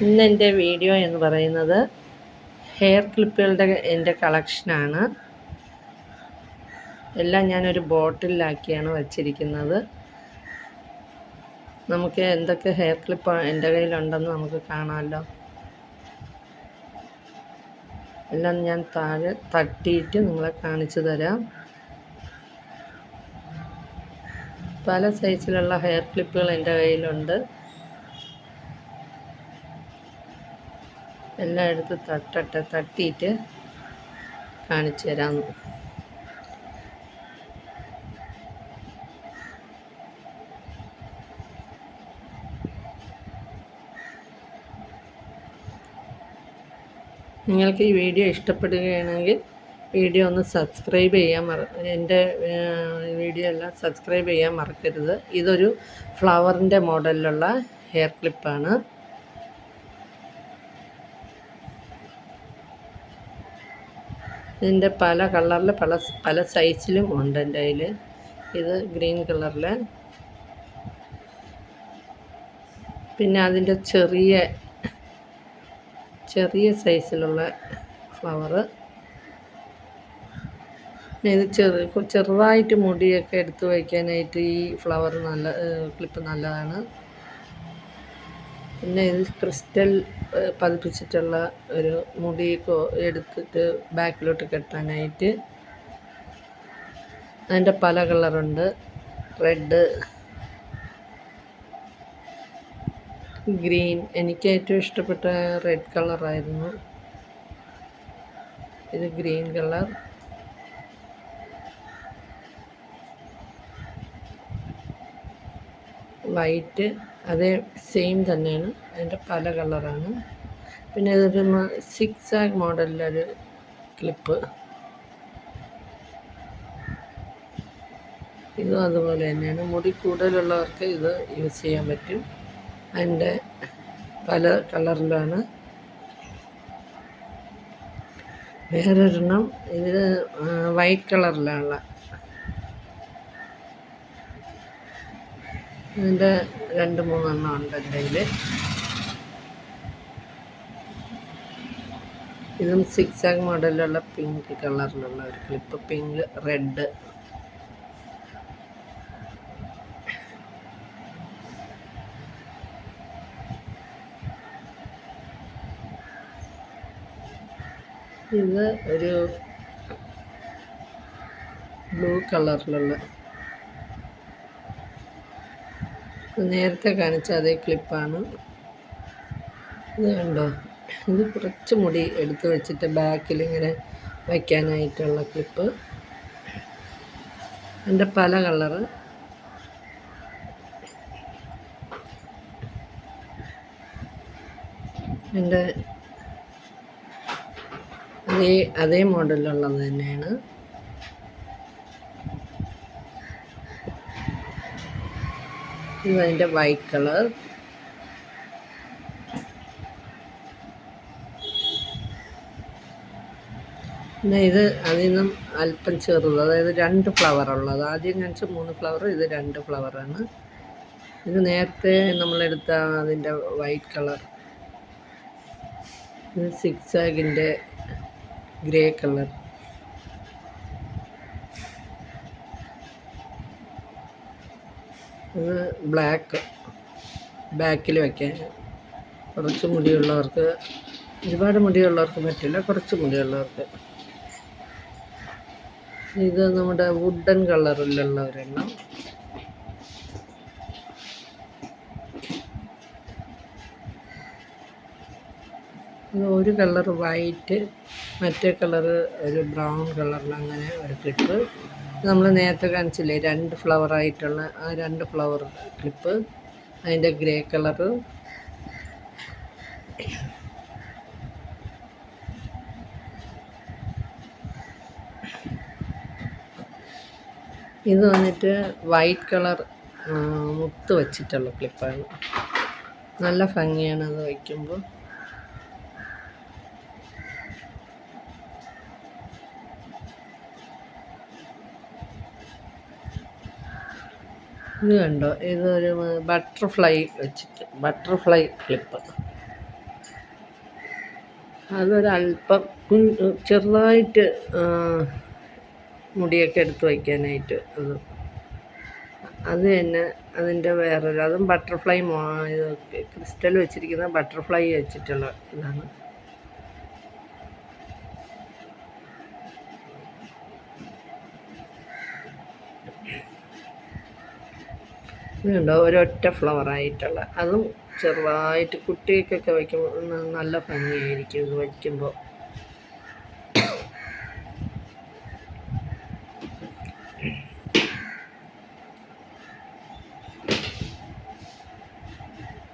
ഇന്ന് എൻ്റെ വീഡിയോ എന്ന് പറയുന്നത് ഹെയർ ക്ലിപ്പുകളുടെ എൻ്റെ കളക്ഷനാണ്. എല്ലാം ഞാനൊരു ബോട്ടിലാക്കിയാണ് വച്ചിരിക്കുന്നത്. നമുക്ക് എന്തൊക്കെ ഹെയർ ക്ലിപ്പ് എൻ്റെ കയ്യിലുണ്ടെന്ന് നമുക്ക് കാണാമല്ലോ. എല്ലാം ഞാൻ താഴെ തട്ടിയിട്ട് നിങ്ങളെ കാണിച്ചു തരാം. പല സൈസിലുള്ള ഹെയർ ക്ലിപ്പുകൾ എൻ്റെ കയ്യിലുണ്ട്. എല്ലാം എടുത്ത് തട്ടിയിട്ട് കാണിച്ചു തരാം. നിങ്ങൾക്ക് ഈ വീഡിയോ ഇഷ്ടപ്പെടുകയാണെങ്കിൽ വീഡിയോ ഒന്ന് സബ്സ്ക്രൈബ് ചെയ്യാൻ എൻ്റെ വീഡിയോ എല്ലാം സബ്സ്ക്രൈബ് ചെയ്യാൻ മറക്കരുത്. ഇതൊരു ഫ്ലവറിൻ്റെ മോഡലിലുള്ള ഹെയർ ക്ലിപ്പാണ്. ഇതിൻ്റെ പല കളറിൽ പല സൈസിലും ഉണ്ട് എൻ്റെ കയ്യിൽ. ഇത് ഗ്രീൻ കളറിൽ, പിന്നെ അതിൻ്റെ ചെറിയ സൈസിലുള്ള ഫ്ലവർ. ഇത് ചെറുതായിട്ട് മുടിയൊക്കെ എടുത്ത് വയ്ക്കാനായിട്ട് ഈ ഫ്ലവർ ക്ലിപ്പ് നല്ലതാണ്. പിന്നെ ഇത് ക്രിസ്റ്റൽ പതിപ്പിച്ചിട്ടുള്ള ഒരു മുടി എടുത്തിട്ട് ബാക്കിലോട്ട് കെട്ടാനായിട്ട്. അതിൻ്റെ പല കളറുണ്ട്. Red, green. എനിക്ക് ഏറ്റവും ഇഷ്ടപ്പെട്ട റെഡ് കളറായിരുന്നു. ഇത് ഗ്രീൻ കളർ, വൈറ്റ്, അതേ സെയിം തന്നെയാണ്. അതിൻ്റെ പല കളറാണ്. പിന്നെ ഇതൊരു സിക്സാഗ് മോഡലിലൊരു ക്ലിപ്പ്. ഇതും അതുപോലെ തന്നെയാണ്. മുടി കൂടുതലുള്ളവർക്ക് ഇത് യൂസ് ചെയ്യാൻ പറ്റും. അതിൻ്റെ പല കളറിലാണ്. വേറൊരെണ്ണം ഇത് വൈറ്റ് കളറിലുള്ള. ഇതിൻ്റെ 2-3 എണ്ണം ഉണ്ട് എൻ്റെ കയ്യിൽ. ഇതും സിക്സാഗ് മോഡലിലുള്ള പിങ്ക് കളറിലുള്ള ഒരു ക്ലിപ്പ്. Pink, red. ഇത് ഒരു ബ്ലൂ കളറിലുള്ള, നേരത്തെ കാണിച്ച അതേ ക്ലിപ്പാണ്. ഇത് കണ്ടോ, ഇത് കുറച്ച് മുടി എടുത്ത് വെച്ചിട്ട് ബാക്കിൽ ഇങ്ങനെ വയ്ക്കാനായിട്ടുള്ള ക്ലിപ്പ്. അതിൻ്റെ പല കളറ്. എൻ്റെ അതേ മോഡലുള്ളത് തന്നെയാണ്. ഇത് അതിൻ്റെ വൈറ്റ് കളർ. പിന്നെ ഇത് അതിൽ നിന്നും അല്പം ചെറുത്, അതായത് 2 ഫ്ലവർ ഉള്ളത്. ആദ്യം കാണിച്ച 3 ഫ്ലവർ, ഇത് 2 ഫ്ലവറാണ്. ഇത് നേരത്തെ നമ്മളെടുത്ത അതിൻ്റെ വൈറ്റ് കളർ. ഇത് സിക്സാഗിൻ്റെ ഗ്രേ കളർ. ഇത് ബ്ലാക്ക്, ബാക്കിൽ വയ്ക്കാൻ. കുറച്ച് മുടിയുള്ളവർക്ക്, ഒരുപാട് മുടിയുള്ളവർക്ക് പറ്റില്ല, കുറച്ച് മുടിയുള്ളവർക്ക്. ഇത് നമ്മുടെ വുഡൻ കളറിലുള്ള ഒരെണ്ണം. ഇത് ഒരു കളർ വൈറ്റ്, മറ്റേ കളറ് ഒരു ബ്രൗൺ കളറിൽ, അങ്ങനെ ഒരു ക്ലിപ്പ്. നമ്മൾ നേരത്തെ കാണിച്ചില്ലേ 2 ഫ്ലവറായിട്ടുള്ള ആ 2 ഫ്ലവർ ക്ലിപ്പ്. അതിൻ്റെ ഗ്രേ കളറ്. ഇത് വന്നിട്ട് വൈറ്റ് കളർ മുത്ത് വച്ചിട്ടുള്ള ക്ലിപ്പാണ്. നല്ല ഭംഗിയാണ് അത് വയ്ക്കുമ്പോൾ. ഇത് കണ്ടോ, ഇതൊരു ബട്ടർഫ്ലൈ ക്ലിപ്പ്. അതൊരല്പം ചെറുതായിട്ട് മുടിയൊക്കെ എടുത്ത് വയ്ക്കാനായിട്ട് അത് തന്നെ അതിൻ്റെ വേറൊരു അതും ബട്ടർഫ്ലൈ ഇതൊക്കെ ക്രിസ്റ്റൽ വെച്ചിരിക്കുന്ന ബട്ടർഫ്ലൈ വെച്ചിട്ടുള്ള ഇതാണ്. ഇതുണ്ടോ ഒരൊറ്റ ഫ്ലവറായിട്ടുള്ള അതും ചെറുതായിട്ട് കുട്ടികൾക്കൊക്കെ വയ്ക്കുമ്പോൾ നല്ല ഭംഗിയായിരിക്കും ഇത് വയ്ക്കുമ്പോൾ.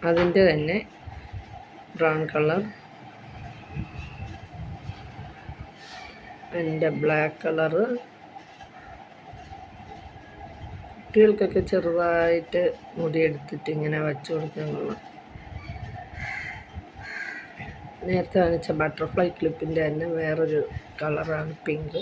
അതിൻ്റെ തന്നെ ബ്രൗൺ കളർ, അതിൻ്റെ ബ്ലാക്ക് കളറ് കുട്ടികൾക്കൊക്കെ ചെറുതായിട്ട് മുടിയെടുത്തിട്ട് ഇങ്ങനെ വച്ചു കൊടുക്കാൻ കൊള്ളാം. നേരത്തെ കാണിച്ച ബട്ടർഫ്ലൈ ക്ലിപ്പിൻ്റെ തന്നെ വേറൊരു കളറാണ് പിങ്ക്.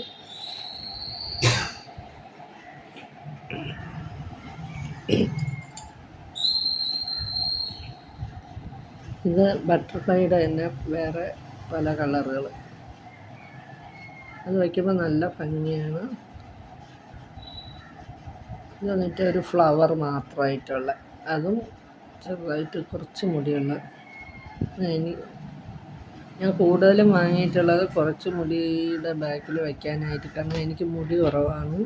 ഇത് ബട്ടർഫ്ലൈയുടെ തന്നെ വേറെ പല കളറുകൾ. അത് വയ്ക്കുമ്പോൾ നല്ല ഭംഗിയാണ്. ഇത് വന്നിട്ട് ഒരു ഫ്ലവർ മാത്രമായിട്ടുള്ള അതും ചെറുതായിട്ട് കുറച്ച് മുടിയുള്ള. ഞാൻ കൂടുതലും വാങ്ങിയിട്ടുള്ളത് കുറച്ച് മുടിയുടെ ബാക്കിൽ വയ്ക്കാനായിട്ട്, കാരണം എനിക്ക് മുടി കുറവാണ്.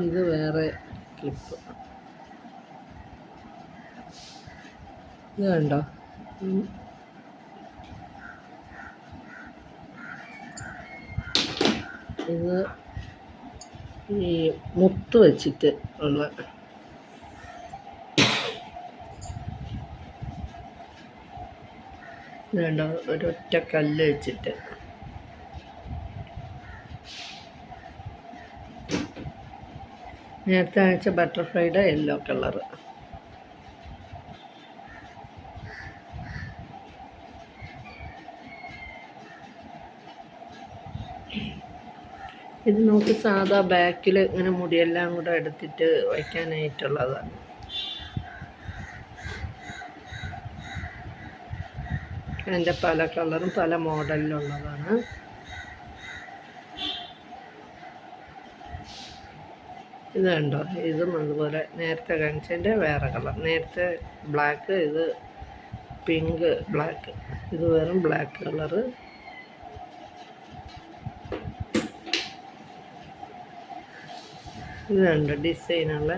ഇത് വേറെ ക്ലിപ്പ്. ഇത് കണ്ടോ, ഇത് ഈ മുത്ത് വെച്ചിട്ട് ഉള്ള ഇതുണ്ടോ, ഒരൊറ്റ കല്ല് വെച്ചിട്ട്. നേരത്തെ അയച്ച ബട്ടർഫ്ലൈയുടെ യെല്ലോ കളറ്. ഇത് നമുക്ക് സാധാ ബാക്കിൽ ഇങ്ങനെ മുടിയെല്ലാം കൂടെ എടുത്തിട്ട് വയ്ക്കാനായിട്ടുള്ളതാണ്. അതിൻ്റെ പല കളറും പല മോഡലിലുള്ളതാണ്. ഇത് കണ്ടോ, ഇതും അതുപോലെ നേരത്തെ കാണിച്ചതിൻ്റെ വേറെ കളർ. നേരത്തെ ബ്ലാക്ക്, ഇത് പിങ്ക് ബ്ലാക്ക്, ഇത് വെറും ബ്ലാക്ക് കളറ്. ഇത് കണ്ടോ ഡിസൈനുള്ള,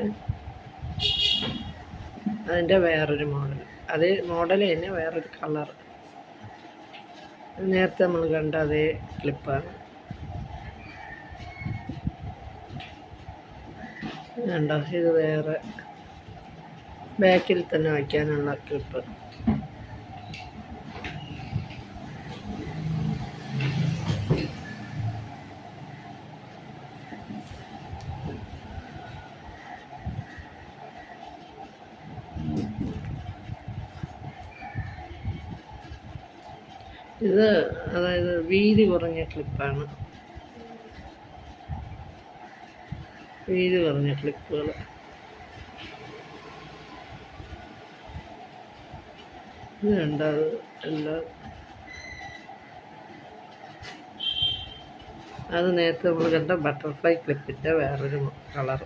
അതിൻ്റെ വേറൊരു മോഡൽ. അതേ മോഡൽ തന്നെ വേറൊരു കളർ. നേരത്തെ നമ്മൾ കണ്ട അതേ ക്ലിപ്പാണ്. കണ്ടോ, ഇത് വേറെ ബാക്കിൽ തന്നെ വയ്ക്കാനുള്ള ക്ലിപ്പ്. ഇത് അതായത് വീതി കുറഞ്ഞ ക്ലിപ്പാണ്. വീതി കുറഞ്ഞ ക്ലിപ്പുകൾ. ഇത് കണ്ടോ, എല്ലാം അത് നേരത്തെ നമ്മൾ കണ്ട ബട്ടർഫ്ലൈ ക്ലിപ്പിൻ്റെ വേറൊരു കളർ.